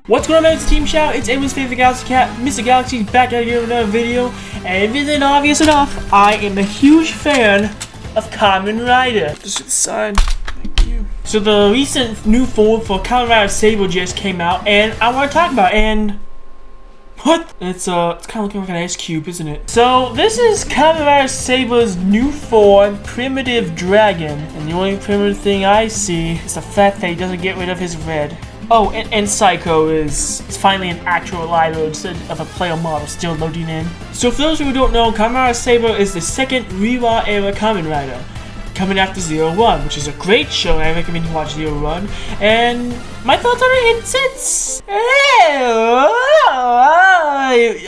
What's going on, man? It's Team Shout. It's everyone's favorite Galaxy Cat, Mr. Galaxy's back at you with another video. And if it isn't obvious enough, I am a huge fan of Kamen Rider. Just hit the side. Thank you. So the recent new form for Kamen Rider Saber just came out, and I want to talk about it. And what? It's kind of looking like an ice cube, isn't it? So this is Kamen Rider Saber's new form, Primitive Dragon. And the only primitive thing I see is the fact that he doesn't get rid of his red. Oh, and Psycho is finally an actual live instead of a player model still loading in. So for those who don't know, Kamen Rider Saber is the second Reiwa era Kamen Rider, coming after 01, which is a great show. I recommend you watch 01. And my thoughts on it,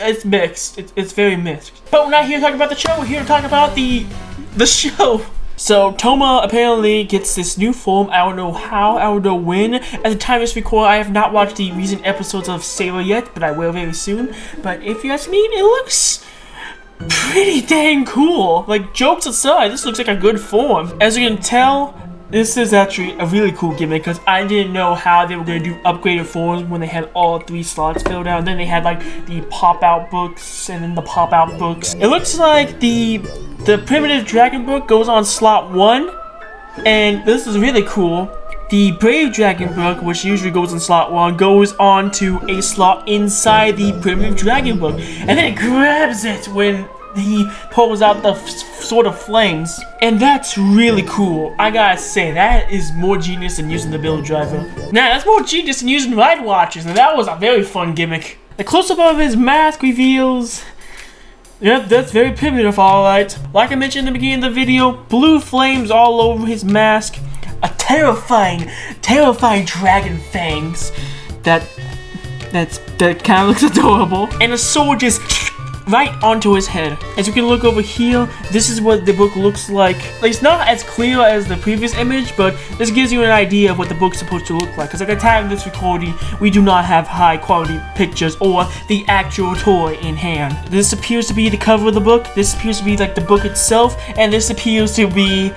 it's mixed. It's very mixed. But we're not here to talk about the show. We're here to talk about the show. So Toma apparently gets this new form. I don't know how, I don't know when. At the time of this record, I have not watched the recent episodes of Saber yet, but I will very soon. But if you ask me, it looks pretty dang cool. Like, jokes aside, this looks like a good form. As you can tell, this is actually a really cool gimmick because I didn't know how they were going to do upgraded forms when they had all 3 slots filled out. And then they had like the pop-out books and then the pop-out books. It looks like the Primitive Dragon book goes on slot 1, and this is really cool. The Brave Dragon book, which usually goes in slot 1, goes on to a slot inside the Primitive Dragon book, and then it grabs it when he pulls out the Sword of Flames, and that's really cool. I gotta say, that is more genius than using the build driver. Now, that's more genius than using Ride Watchers, and that was a very fun gimmick. The close-up of his mask reveals... Yep, that's very primitive, alright. Like I mentioned in the beginning of the video, blue flames all over his mask, a terrifying dragon fangs that kind of looks adorable, and a sword just right onto his head. As you can look over here, this is what the book looks like. It's not as clear as the previous image, but this gives you an idea of what the book's supposed to look like. Because at the time of this recording, we do not have high quality pictures or the actual toy in hand. This appears to be the cover of the book. This appears to be like the book itself, and this appears to be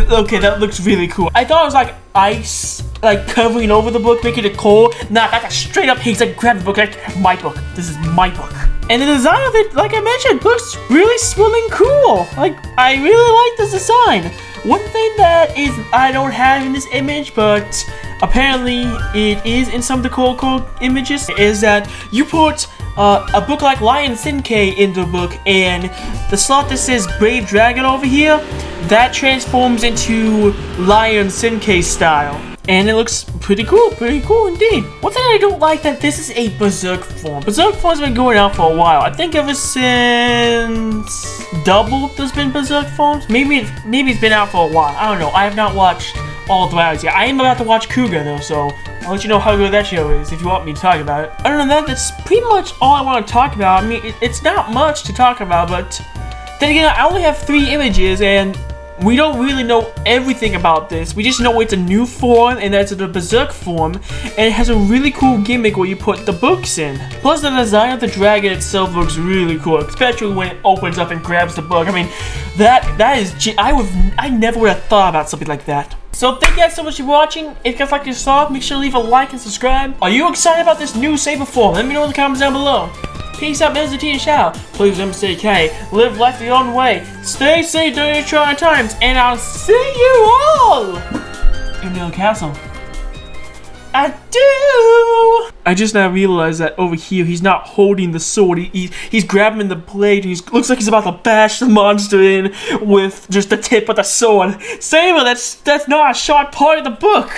okay, that looks really cool. I thought it was like ice, like covering over the book, making it cold. Nah, that's a straight up, he's like, grab the book, like, my book. This is my book. And the design of it, like I mentioned, looks really swilling cool. Like, I really like this design. One thing that is I don't have in this image, but apparently it is in some of the cool images, is that you put a book like Lion Senkei in the book, and the slot that says Brave Dragon over here, that transforms into Lion Senkei style. And it looks pretty cool indeed. One thing I don't like, that this is a Berserk form. Berserk form's been going out for a while. I think ever since Double there's been Berserk forms. Maybe it's been out for a while. I don't know. I have not watched all 3 hours yet. I am about to watch Kuga though, so I'll let you know how good that show is if you want me to talk about it. Other than that, that's pretty much all I want to talk about. I mean, it's not much to talk about, but then again, I only have 3 images, and we don't really know everything about this. We just know it's a new form, and that's the Berserk form, and it has a really cool gimmick where you put the books in. Plus, the design of the dragon itself looks really cool, especially when it opens up and grabs the book. I mean, that is, I never would have thought about something like that. So thank you guys so much for watching. If you guys like this song, make sure to leave a like and subscribe. Are you excited about this new Saber form? Let me know in the comments down below. Peace out, man. It's the Team Shout. Please remember to stay K. Live life your own way. Stay safe during your trying times. And I'll see you all in the castle. Adieu! I just now realized that over here, he's not holding the sword. He's grabbing the blade. And looks like he's about to bash the monster in with just the tip of the sword. Saber, that's not a short part of the book.